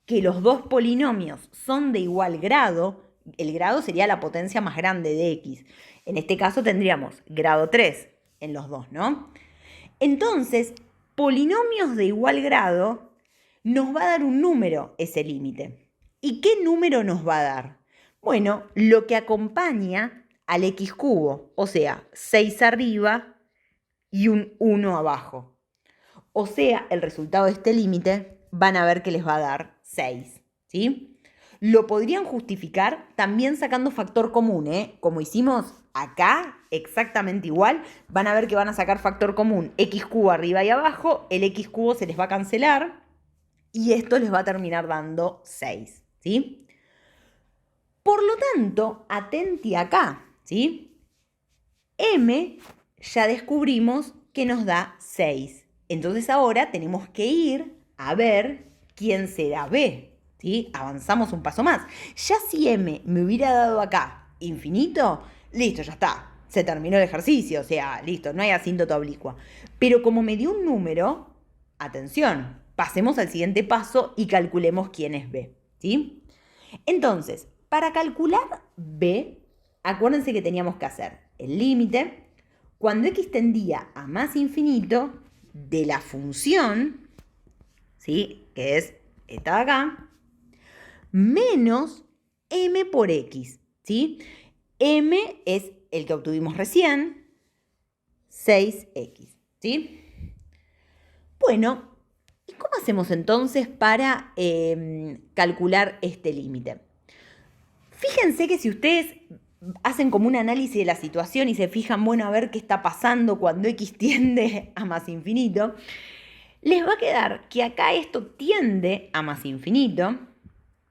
[SPEAKER 1] que los dos polinomios son de igual grado, el grado sería la potencia más grande de x. En este caso tendríamos grado 3 en los dos, ¿no? Entonces, polinomios de igual grado nos va a dar un número ese límite. ¿Y qué número nos va a dar? Bueno, lo que acompaña al x cubo, o sea, 6 arriba y un 1 abajo. O sea, el resultado de este límite van a ver que les va a dar 6, ¿sí? Lo podrían justificar también sacando factor común, ¿eh? Como hicimos acá, exactamente igual. Van a ver que van a sacar factor común x cubo arriba y abajo. El x cubo se les va a cancelar y esto les va a terminar dando 6, ¿sí? Por lo tanto, atenti acá, ¿sí? M ya descubrimos que nos da 6. Entonces ahora tenemos que ir a ver quién será B, ¿sí? Avanzamos un paso más. Ya si M me hubiera dado acá infinito, listo, ya está. Se terminó el ejercicio, o sea, listo, no hay asíntota oblicua. Pero como me dio un número, atención, pasemos al siguiente paso y calculemos quién es B, ¿sí? Entonces, para calcular B, acuérdense que teníamos que hacer el límite cuando x tendía a más infinito de la función, ¿sí?, que es esta de acá, menos m por x, ¿sí? M es el que obtuvimos recién, 6x, ¿sí? Bueno, ¿y cómo hacemos entonces para calcular este límite? Fíjense que si ustedes hacen como un análisis de la situación y se fijan, bueno, a ver qué está pasando cuando x tiende a más infinito, les va a quedar que acá esto tiende a más infinito,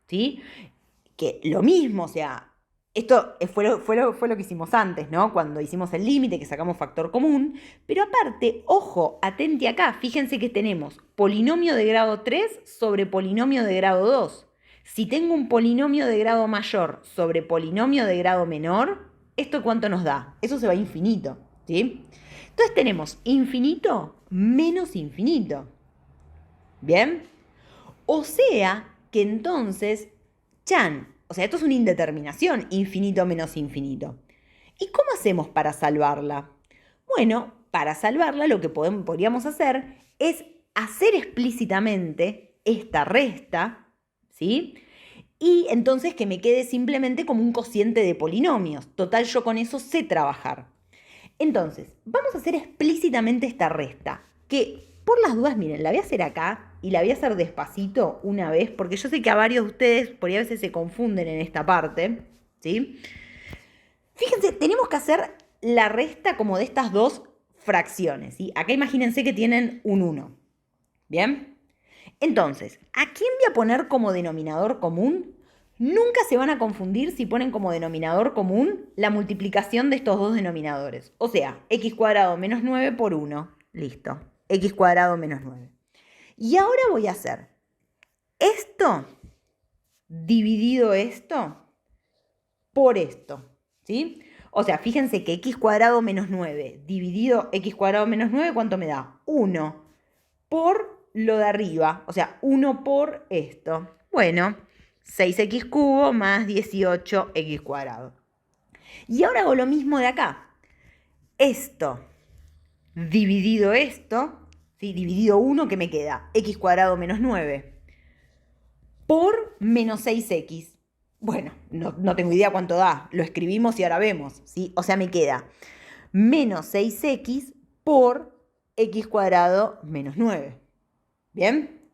[SPEAKER 1] ¿sí? Que lo mismo, o sea, esto fue lo que hicimos antes, ¿no? Cuando hicimos el límite, que sacamos factor común, pero aparte, ojo, atente acá, fíjense que tenemos polinomio de grado 3 sobre polinomio de grado 2. Si tengo un polinomio de grado mayor sobre polinomio de grado menor, ¿esto cuánto nos da? Eso se va a infinito, ¿sí? Entonces tenemos infinito menos infinito. ¿Bien? O sea que entonces, o sea, esto es una indeterminación, infinito menos infinito. ¿Y cómo hacemos para salvarla? Bueno, para salvarla lo que podríamos hacer es hacer explícitamente esta resta, ¿sí? Y entonces que me quede simplemente como un cociente de polinomios. Total, yo con eso sé trabajar. Entonces, vamos a hacer explícitamente esta resta, que por las dudas, miren, la voy a hacer acá y la voy a hacer despacito una vez, porque yo sé que a varios de ustedes por ahí a veces se confunden en esta parte, ¿sí? Fíjense, tenemos que hacer la resta como de estas dos fracciones, ¿sí? Acá imagínense que tienen un 1, ¿bien? Entonces, ¿a quién voy a poner como denominador común? Nunca se van a confundir si ponen como denominador común la multiplicación de estos dos denominadores. O sea, x cuadrado menos 9 por 1. Listo. X cuadrado menos 9. Y ahora voy a hacer esto dividido esto por esto. ¿Sí? O sea, fíjense que x cuadrado menos 9 dividido x cuadrado menos 9, ¿cuánto me da? 1 por lo de arriba. O sea, 1 por esto. Bueno, 6x cubo más 18x cuadrado. Y ahora hago lo mismo de acá. Esto dividido esto, ¿sí? Dividido 1, ¿qué me queda? X cuadrado menos 9 por menos 6x. Bueno, no tengo idea cuánto da. Lo escribimos y ahora vemos, ¿sí? O sea, me queda menos 6x por x cuadrado menos 9. ¿Bien?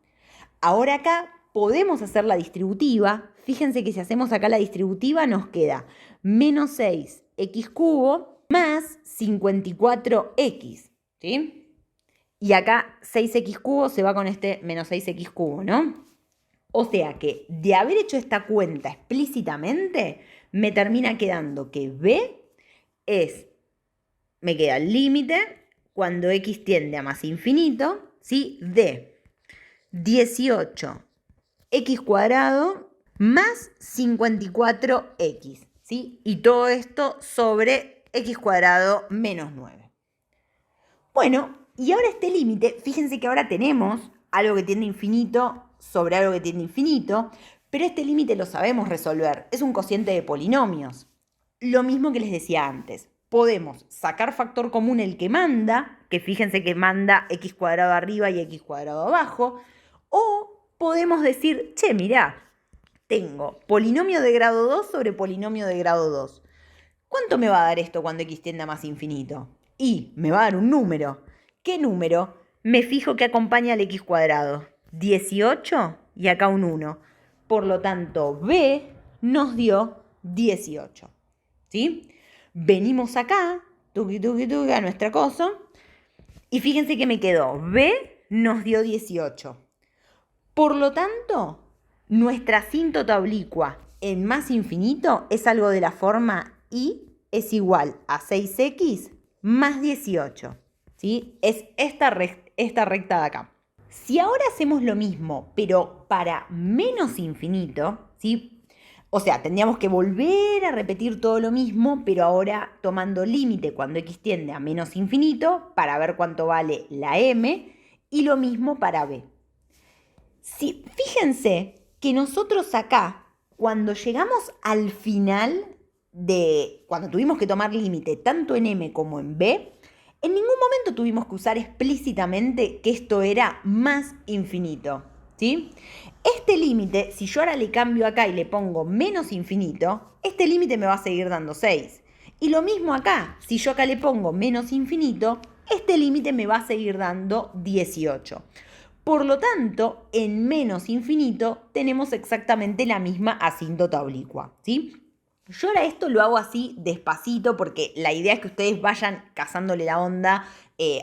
[SPEAKER 1] Ahora acá podemos hacer la distributiva. Fíjense que si hacemos acá la distributiva nos queda menos 6x cubo más 54x, ¿sí? Y acá 6x cubo se va con este menos 6x cubo, ¿no? O sea que de haber hecho esta cuenta explícitamente, me termina quedando que b me queda el límite cuando x tiende a más infinito, ¿sí? De 18x cuadrado más 54x, ¿sí? Y todo esto sobre x cuadrado menos 9. Bueno, y ahora este límite, fíjense que ahora tenemos algo que tiende a infinito sobre algo que tiende a infinito, pero este límite lo sabemos resolver, es un cociente de polinomios. Lo mismo que les decía antes, podemos sacar factor común el que manda, que fíjense que manda x cuadrado arriba y x cuadrado abajo, o podemos decir, che, mirá, tengo polinomio de grado 2 sobre polinomio de grado 2. ¿Cuánto me va a dar esto cuando x tiende a más infinito? Y me va a dar un número. ¿Qué número? Me fijo que acompaña al x cuadrado. 18 y acá un 1. Por lo tanto, b nos dio 18. ¿Sí? Venimos acá, tuqui, tuqui, tuqui, a nuestra cosa, y fíjense que me quedó b nos dio 18. Por lo tanto, nuestra asíntota oblicua en más infinito es algo de la forma y es igual a 6x más 18. ¿Sí? Es esta recta de acá. Si ahora hacemos lo mismo, pero para menos infinito, ¿sí? O sea, tendríamos que volver a repetir todo lo mismo, pero ahora tomando límite cuando x tiende a menos infinito para ver cuánto vale la m, y lo mismo para b. Fíjense que nosotros acá, cuando llegamos al final cuando tuvimos que tomar límite tanto en m como en b, en ningún momento tuvimos que usar explícitamente que esto era más infinito, ¿sí? Este límite, si yo ahora le cambio acá y le pongo menos infinito, este límite me va a seguir dando 6. Y lo mismo acá, si yo acá le pongo menos infinito, este límite me va a seguir dando 18. Por lo tanto, en menos infinito tenemos exactamente la misma asíntota oblicua, ¿sí? Yo ahora esto lo hago así despacito porque la idea es que ustedes vayan cazándole la onda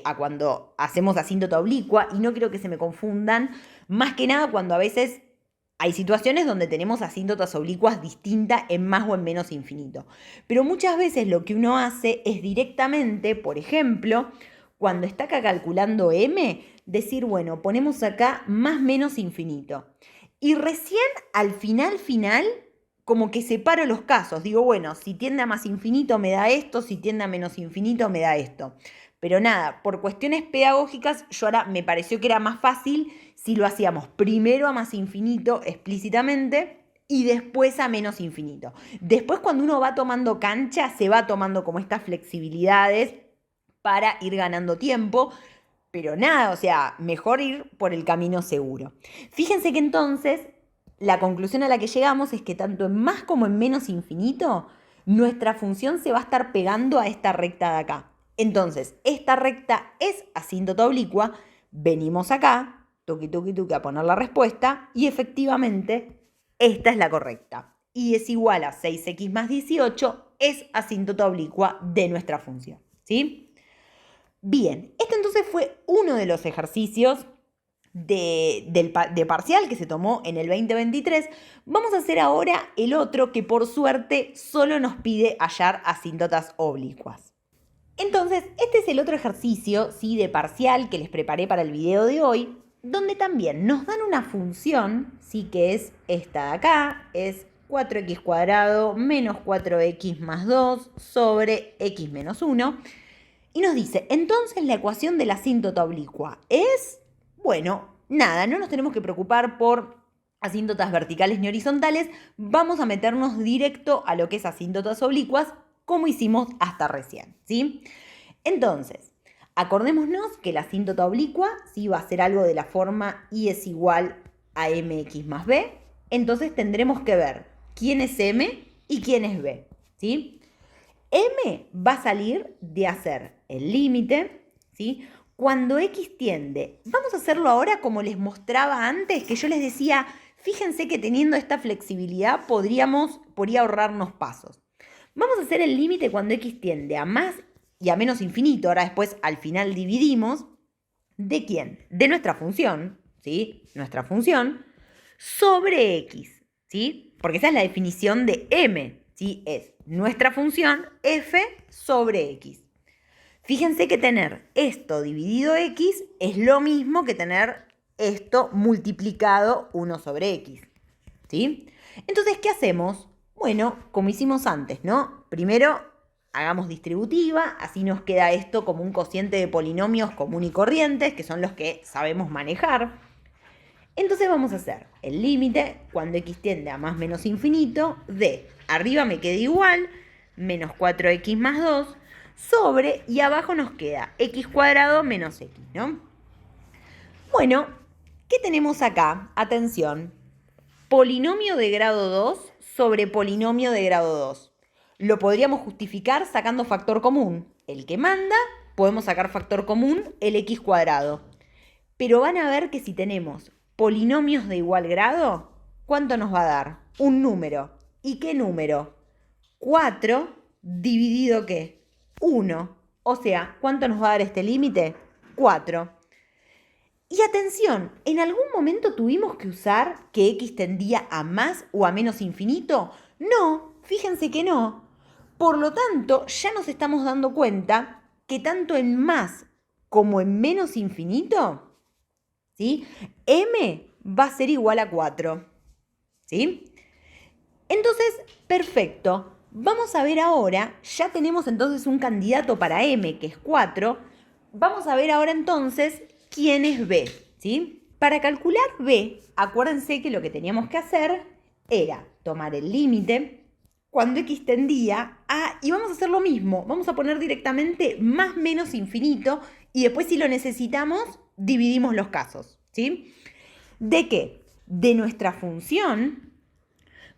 [SPEAKER 1] a cuando hacemos asíntota oblicua y no quiero que se me confundan, más que nada cuando a veces hay situaciones donde tenemos asíntotas oblicuas distintas en más o en menos infinito. Pero muchas veces lo que uno hace es directamente, por ejemplo, cuando está acá calculando m, decir, bueno, ponemos acá más menos infinito. Y recién al final, como que separo los casos. Digo, bueno, si tiende a más infinito me da esto, si tiende a menos infinito me da esto. Pero nada, por cuestiones pedagógicas, yo ahora me pareció que era más fácil si lo hacíamos primero a más infinito explícitamente y después a menos infinito. Después cuando uno va tomando cancha, se va tomando como estas flexibilidades para ir ganando tiempo. Pero nada, o sea, mejor ir por el camino seguro. Fíjense que entonces la conclusión a la que llegamos es que tanto en más como en menos infinito, nuestra función se va a estar pegando a esta recta de acá. Entonces, esta recta es asíntota oblicua, venimos acá, tuqui, tuqui, tuqui, a poner la respuesta, y efectivamente, esta es la correcta. Y es igual a 6x más 18, es asíntota oblicua de nuestra función, ¿sí? Bien, este entonces fue uno de los ejercicios de parcial que se tomó en el 2023. Vamos a hacer ahora el otro que por suerte solo nos pide hallar asíntotas oblicuas. Entonces, este es el otro ejercicio, ¿sí?, de parcial que les preparé para el video de hoy, donde también nos dan una función, ¿sí?, que es esta de acá, es 4x cuadrado menos 4x más 2 sobre x menos 1. Y nos dice, entonces la ecuación de la asíntota oblicua es, bueno, nada, no nos tenemos que preocupar por asíntotas verticales ni horizontales, vamos a meternos directo a lo que es asíntotas oblicuas, como hicimos hasta recién, ¿sí? Entonces, acordémonos que la asíntota oblicua sí va a ser algo de la forma y es igual a mx más b, entonces tendremos que ver quién es m y quién es b, ¿sí? M va a salir de hacer el límite, ¿sí?, cuando x tiende. Vamos a hacerlo ahora como les mostraba antes, que yo les decía, fíjense que teniendo esta flexibilidad podría ahorrarnos pasos. Vamos a hacer el límite cuando x tiende a más y a menos infinito. Ahora después al final dividimos. ¿De quién? De nuestra función, ¿sí? Nuestra función sobre x, ¿sí? Porque esa es la definición de m, ¿sí? Es nuestra función f sobre x. Fíjense que tener esto dividido x es lo mismo que tener esto multiplicado 1 sobre x, ¿sí? Entonces, ¿qué hacemos? Bueno, como hicimos antes, ¿no? Primero hagamos distributiva, así nos queda esto como un cociente de polinomios común y corrientes, que son los que sabemos manejar. Entonces vamos a hacer el límite cuando x tiende a más menos infinito de arriba me queda igual, menos 4x más 2, sobre, y abajo nos queda x cuadrado menos x, ¿no? Bueno, ¿qué tenemos acá? Atención, polinomio de grado 2 sobre polinomio de grado 2. Lo podríamos justificar sacando factor común. El que manda, podemos sacar factor común, el x cuadrado. Pero van a ver que si tenemos polinomios de igual grado, ¿cuánto nos va a dar? Un número. ¿Y qué número? 4 dividido ¿qué? 1. O sea, ¿cuánto nos va a dar este límite? 4. Y atención, ¿en algún momento tuvimos que usar que x tendía a más o a menos infinito? No, fíjense que no. Por lo tanto, ya nos estamos dando cuenta que tanto en más como en menos infinito, ¿sí?, m va a ser igual a 4, ¿sí? Entonces, perfecto. Vamos a ver ahora, ya tenemos entonces un candidato para m, que es 4. Vamos a ver ahora entonces quién es b, ¿sí? Para calcular b, acuérdense que lo que teníamos que hacer era tomar el límite cuando x tendía a, y vamos a hacer lo mismo, vamos a poner directamente más menos infinito y después si lo necesitamos dividimos los casos, ¿sí? ¿De qué? De nuestra función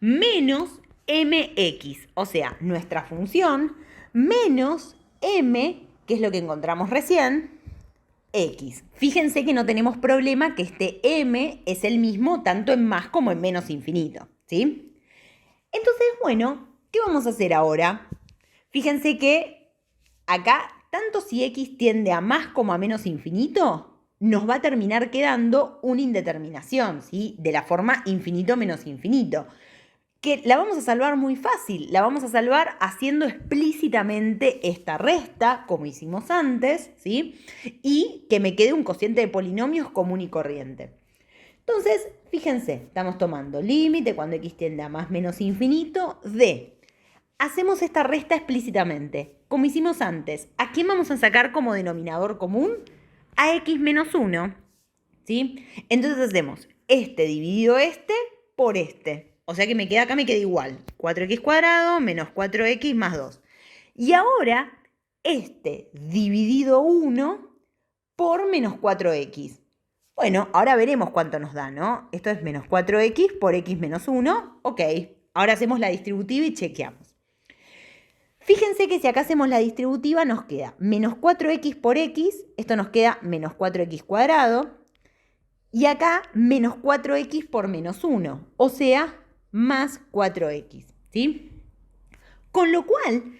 [SPEAKER 1] menos mx, o sea, nuestra función menos m, que es lo que encontramos recién, x. Fíjense que no tenemos problema que este m es el mismo tanto en más como en menos infinito, ¿sí? Entonces, bueno, ¿qué vamos a hacer ahora? Fíjense que acá, tanto si x tiende a más como a menos infinito, nos va a terminar quedando una indeterminación, ¿sí? De la forma infinito menos infinito. Que la vamos a salvar muy fácil, la vamos a salvar haciendo explícitamente esta resta, como hicimos antes, ¿sí? Y que me quede un cociente de polinomios común y corriente. Entonces, fíjense, estamos tomando límite cuando x tiende a más menos infinito de... Hacemos esta resta explícitamente, como hicimos antes. ¿A quién vamos a sacar como denominador común? A x menos 1, ¿sí? Entonces hacemos este dividido este por este. O sea que me queda acá, me queda igual. 4x cuadrado menos 4x más 2. Y ahora, este dividido 1 por menos 4x. Bueno, ahora veremos cuánto nos da, ¿no? Esto es menos 4x por x menos 1. Ok, ahora hacemos la distributiva y chequeamos. Fíjense que si acá hacemos la distributiva nos queda menos 4x por x, esto nos queda menos 4x cuadrado, y acá menos 4x por menos 1, o sea, más 4x, ¿sí? Con lo cual,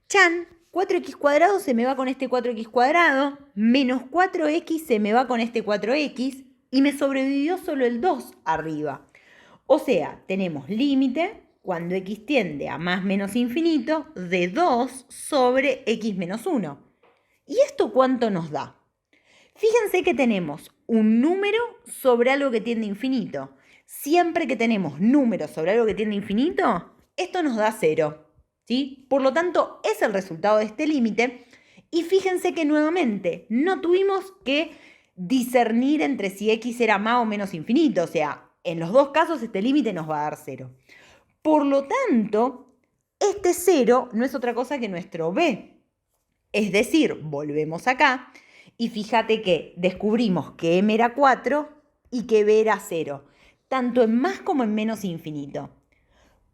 [SPEAKER 1] chan, 4x cuadrado se me va con este 4x cuadrado, menos 4x se me va con este 4x, y me sobrevivió solo el 2 arriba. O sea, tenemos límite cuando x tiende a más menos infinito de 2 sobre x menos 1. ¿Y esto cuánto nos da? Fíjense que tenemos un número sobre algo que tiende a infinito. Siempre que tenemos números sobre algo que tiende a infinito, esto nos da 0. ¿Sí? Por lo tanto, es el resultado de este límite. Y fíjense que nuevamente no tuvimos que discernir entre si x era más o menos infinito. O sea, en los dos casos este límite nos va a dar 0. Por lo tanto, este 0 no es otra cosa que nuestro b. Es decir, volvemos acá y fíjate que descubrimos que m era 4 y que b era 0, tanto en más como en menos infinito.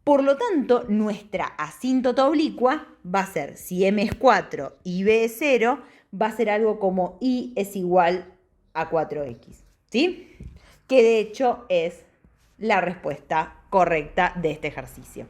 [SPEAKER 1] Por lo tanto, nuestra asíntota oblicua va a ser, si m es 4 y b es 0, va a ser algo como y es igual a 4x, ¿sí? Que de hecho es la respuesta correcta de este ejercicio.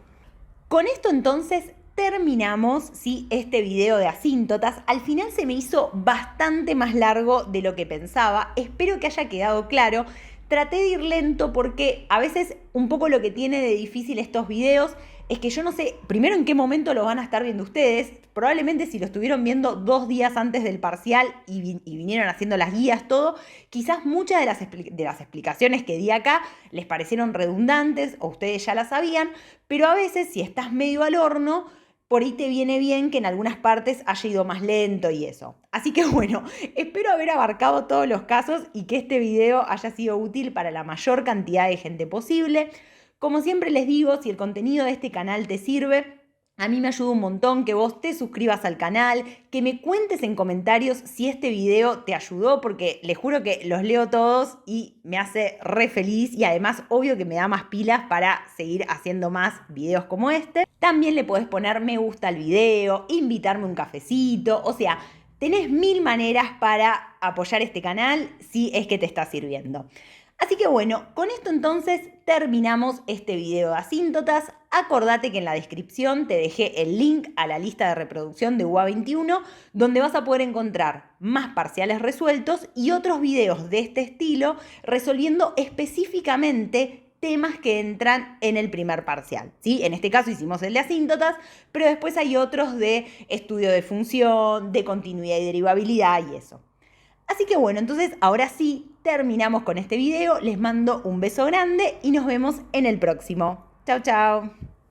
[SPEAKER 1] Con esto entonces terminamos, ¿sí?, este video de asíntotas. Al final se me hizo bastante más largo de lo que pensaba. Espero que haya quedado claro. Traté de ir lento porque a veces un poco lo que tiene de difícil estos videos es que yo no sé, primero en qué momento lo van a estar viendo ustedes. Probablemente si lo estuvieron viendo 2 días antes del parcial y vinieron haciendo las guías, todo, quizás muchas de las explicaciones que di acá les parecieron redundantes o ustedes ya las sabían, pero a veces si estás medio al horno, por ahí te viene bien que en algunas partes haya ido más lento y eso. Así que bueno, espero haber abarcado todos los casos y que este video haya sido útil para la mayor cantidad de gente posible. Como siempre les digo, si el contenido de este canal te sirve, a mí me ayuda un montón que vos te suscribas al canal, que me cuentes en comentarios si este video te ayudó, porque les juro que los leo todos y me hace re feliz y además obvio que me da más pilas para seguir haciendo más videos como este. También le podés poner me gusta al video, invitarme un cafecito, o sea, tenés 1000 maneras para apoyar este canal si es que te está sirviendo. Así que bueno, con esto entonces terminamos este video de asíntotas. Acordate que en la descripción te dejé el link a la lista de reproducción de UA 21, donde vas a poder encontrar más parciales resueltos y otros videos de este estilo resolviendo específicamente temas que entran en el primer parcial, ¿sí? En este caso hicimos el de asíntotas, pero después hay otros de estudio de función, de continuidad y derivabilidad y eso. Así que bueno, entonces ahora sí terminamos con este video. Les mando un beso grande y nos vemos en el próximo. Chau, chau.